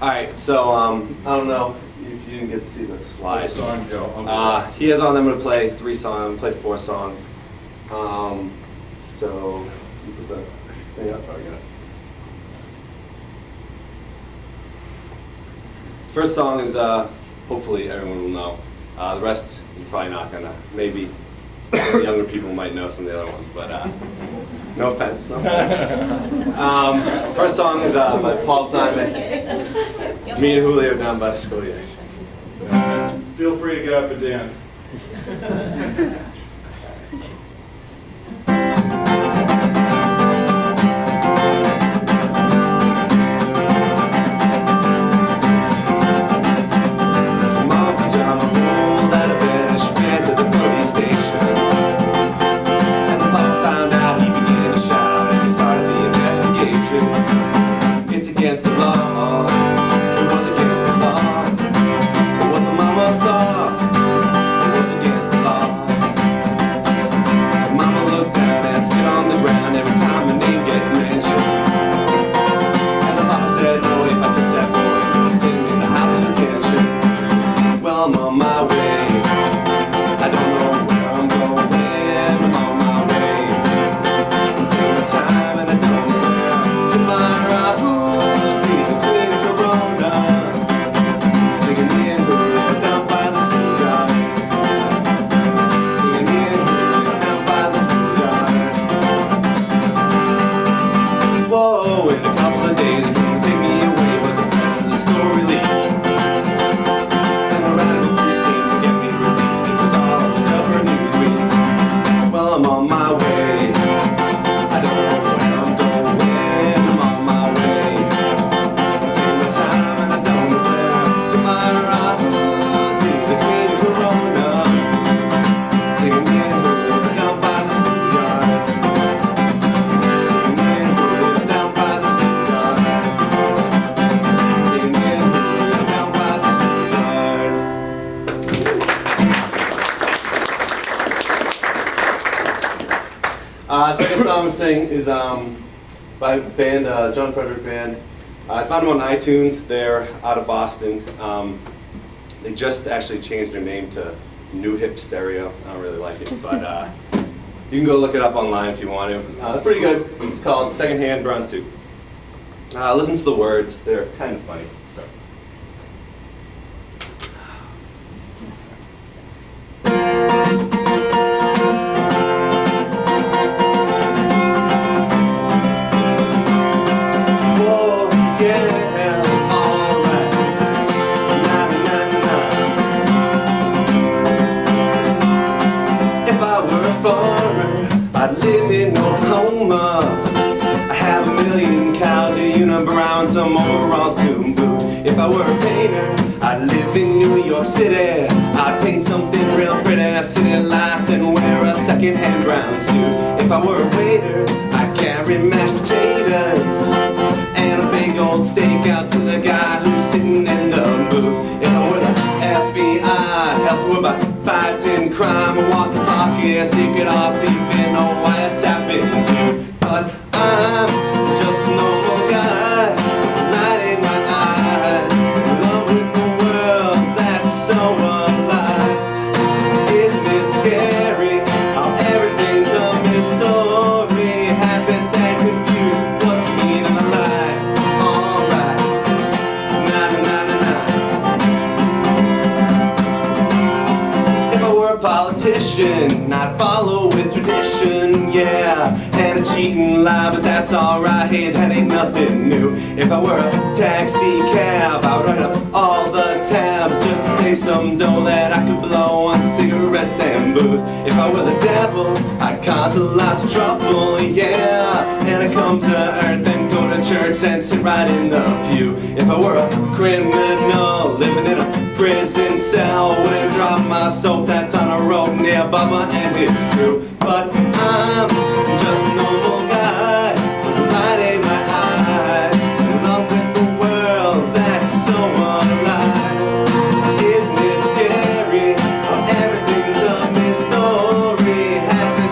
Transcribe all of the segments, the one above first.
Alright, so I don't know if you didn't get to see the slide. What song, Joe? He has on, I'm going to play 3 songs, I'm going to play 4 songs. So, you put the thing up, I got it. First song is, hopefully everyone will know. The rest, you're probably not going to. Maybe the younger people might know some of the other ones, but no offense, no offense. First song is by Paul Simon. Me and Julio down by the schoolyard. Feel free to get up and dance. Second song I'm singing is by a band, John Frederick Band. I found them on iTunes. They're out of Boston. They just actually changed their name to New Hip Stereo. I don't really like it, but you can go look it up online if you want to. Pretty good. It's called Secondhand Brown Suit. Listen to the words. They're kind of funny. So. I'd live in Oklahoma. I have a million cows, a unibrow, and some overalls to boot. If I were a painter, I'd live in New York City. I'd paint something real pretty, city life, and wear a second-hand brown suit. If I were a waiter, I'd carry mashed potatoes and a big old steak out to the guy who's sitting in the booth. If I were the FBI, help with about 5-10 crime, a walkie-talkie, a secret off, even a wiretapping too. But I'm just a normal guy, light in my eyes, in love with the world that's so alive. Isn't it scary how everything's a mystery? Happy, sad, confused, what's the meaning of my life? Alright, na-na-na-na-na. If I were a politician, I'd follow with tradition, yeah, and a cheating lie, but that's alright, hey, that ain't nothing new. If I were a taxi cab, I would write up all the tabs just to save some dough that I could blow on cigarettes and booze. If I were the devil, I'd cause a lot of trouble, yeah, and I'd come to earth and go to church and sit right in the pew. If I were a criminal living in a prison cell, wouldn't drop my soap that's on a road near Bubba and his crew. But I'm just a normal guy with a light in my eye, in love with the world that's so alive. Isn't it scary how everything's a mystery? Happy,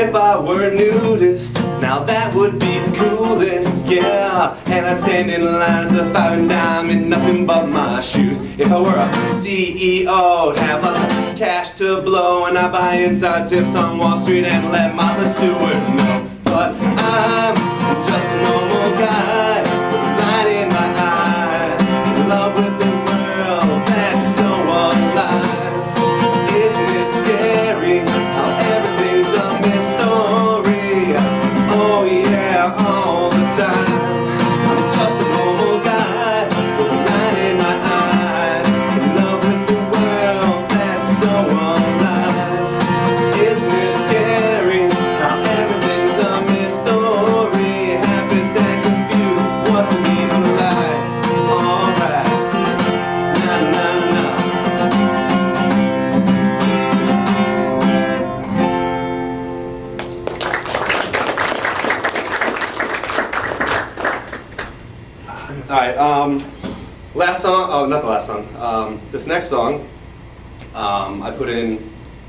if I were a nudist, now that would be the coolest, yeah. And I'd stand in line at the 5 and dime in nothing but my shoes. If I were a CEO, I'd have lots of cash to blow, and I'd buy inside tips on Wall Street and let Martha Stewart know. But I'm just a normal guy with a light in my eye, in love with the world that's so alive. Isn't it scary how everything's a mystery? Oh yeah, all the time. I'm just a normal guy with a light in my eye, in love with the world that's so alive. Isn't it scary how everything's a mystery? Happy, sad, confused, wasn't even life. Alright, na na na. Alright, last song, oh, not the last song, this next song, I put in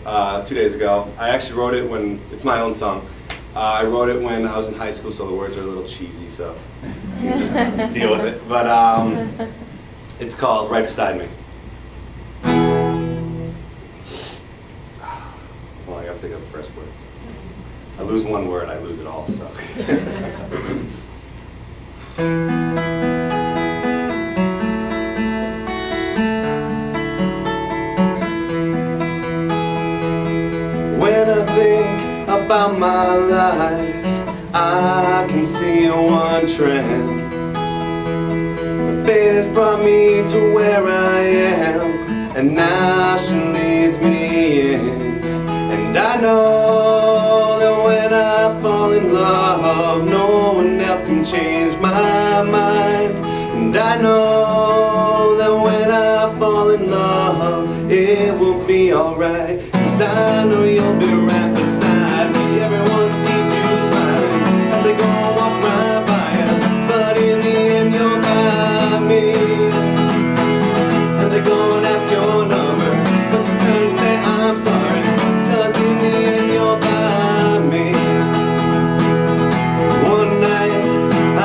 2 days ago. I actually wrote it when, it's my own song. I wrote it when I was in high school, so the words are a little cheesy, so you just deal with it. But it's called Right Beside Me. Well, I gotta think of the first words. I lose one word, I lose it all, so. When I think about my life, I can see one trend. The fate has brought me to where I am, and now she leads me in. And I know that when I fall in love, no one else can change my mind. And I know that when I fall in love, it will be alright. 'Cause I know you'll be right beside me. Everyone sees you smiling as they go and walk right by you, but in the end you're by me. And they go and ask your number, but you turn and say I'm sorry, 'cause in the end you're by me. One night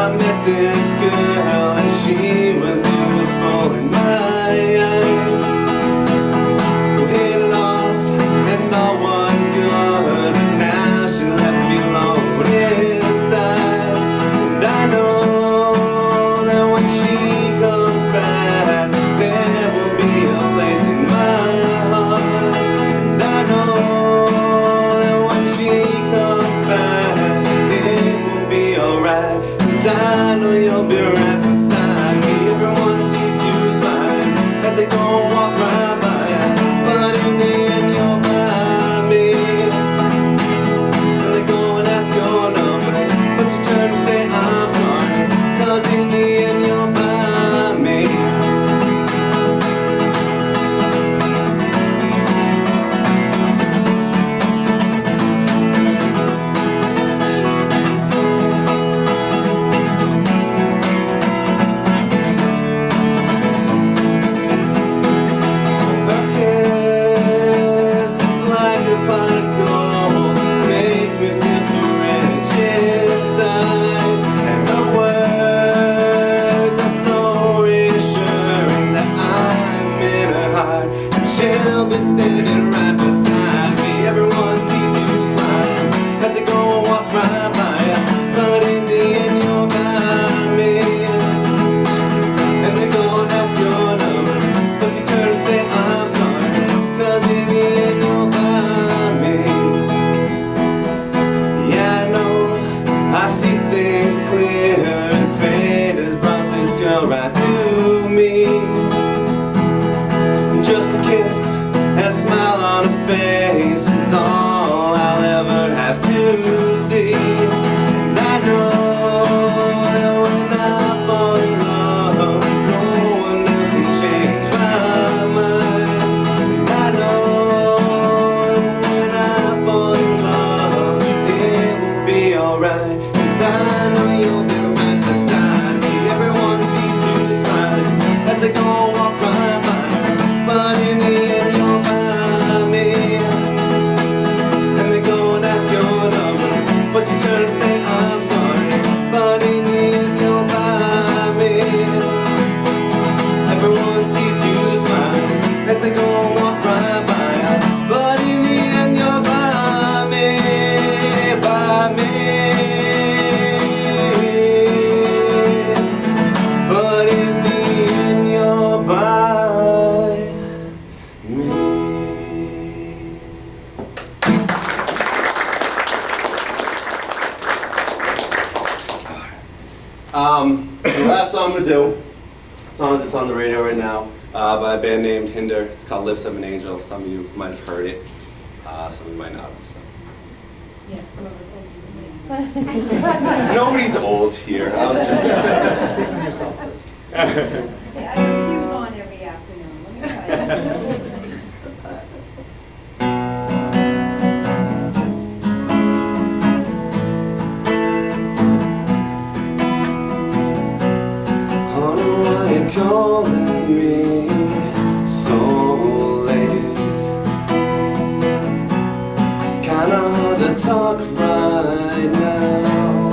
I met this girl and she was beautiful in my eyes. We hit it off and all was good, but now she left me alone inside. And I know that when she comes back, there will be a place in my heart. And I know that when she comes back, it will be alright. 'Cause I know you'll be right beside me. Everyone sees you smiling as they go and walk right by you, but in the end you're by me. And they go and ask your number, but you turn and say I'm sorry, 'cause in the end you're by me. Her kiss is like a pot of gold, makes me feel so rich inside. And her words are so reassuring that I'm in her heart, and she'll be standing right beside me. Everyone sees you smiling as they go and walk right by you, but in the end you're by me. And they go and ask your number, but you turn and say I'm sorry, 'cause in the end you're by me. Yeah, I know, I see things clear, and fate has brought this girl right to me. Just a kiss and a smile on her face is all I'll ever have to see. And I know that when I fall in love, no one else can change my mind. And I know that when I fall in love, it will be alright. 'Cause I know you'll be right beside me. Everyone sees you smiling as they go and walk right by you, but in the end you're by me. And they go and ask your number, by a band named Hinder. It's called Lips of an Angel. Some of you might have heard it, some of you might not have. So. Yeah, some of us older. Nobody's old here. I was just Speak for yourself, please. Yeah, I have views on every afternoon, let me tell you. Calling me so late. Kinda hard to talk right now.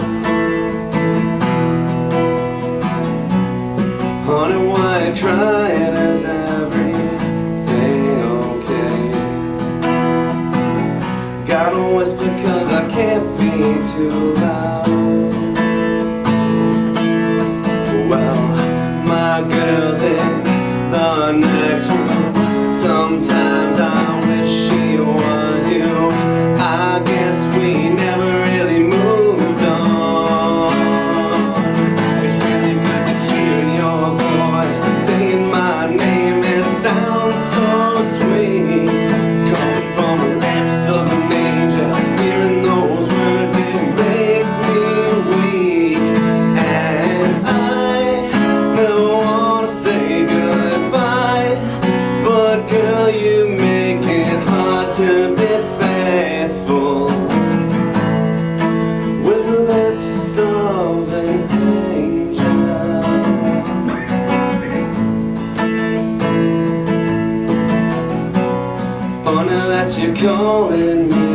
Honey, why you crying? Is everything okay? Gotta whisper 'cause I can't be too loud. Well, my girl's in the next room. Sometimes I wish she was you. I guess we never really moved on. It's really good to hear your voice saying my name. It sounds so sweet, coming from the lips of an angel. Hearing those words, it makes me weak. And I never wanna say goodbye, but girl, you make it hard to be faithful with the lips of an angel. Funny that you're calling me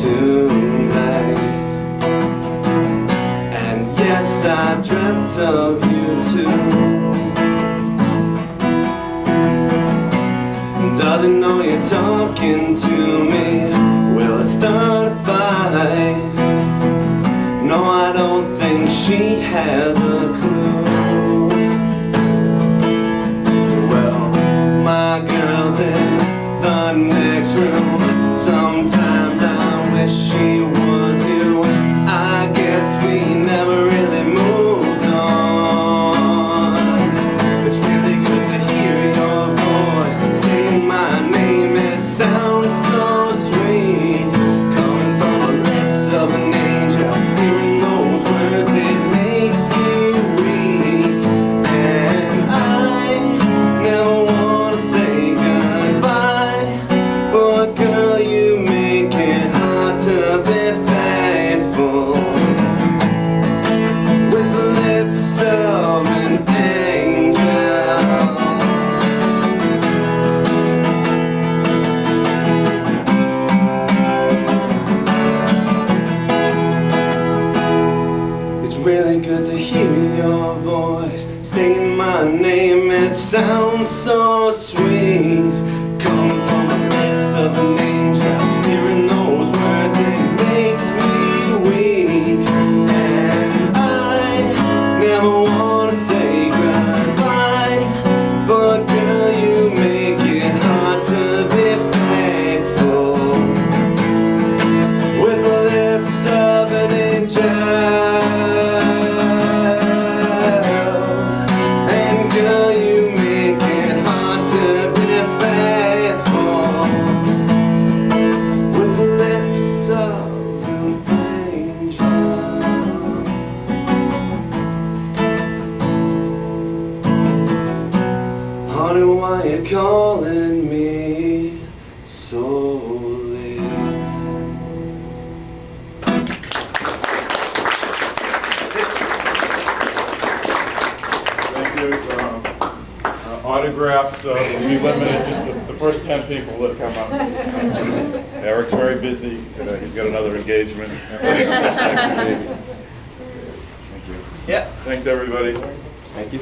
tonight. And yes, I dreamt of you too. Doesn't know you're talking to me. Will it start a fight? No, I don't think she has a clue. Well, my girl's in the next room. Sometimes I wish she was you. I guess we never really moved on. It's really good to hear your voice saying my name. It sounds so sweet, coming from the lips of an angel. Hearing those words, it makes me weak. And I never wanna say goodbye, but girl, you make it hard to be faithful with the lips of an angel. It's really good to hear your voice saying my name. It sounds so sweet, coming from the lips of an angel. Hearing those words, it makes me weak. And I never wanna say goodbye, but girl, you make it hard to be faithful with the lips of an angel. And girl, you make it hard to be faithful with the lips of an angel. Honey, why you calling me so late? Thank you. Autographs will be limited, just the first 10 people that come up. Eric's very busy today. He's got another engagement. Thank you. Yeah. Thanks, everybody. Thank you.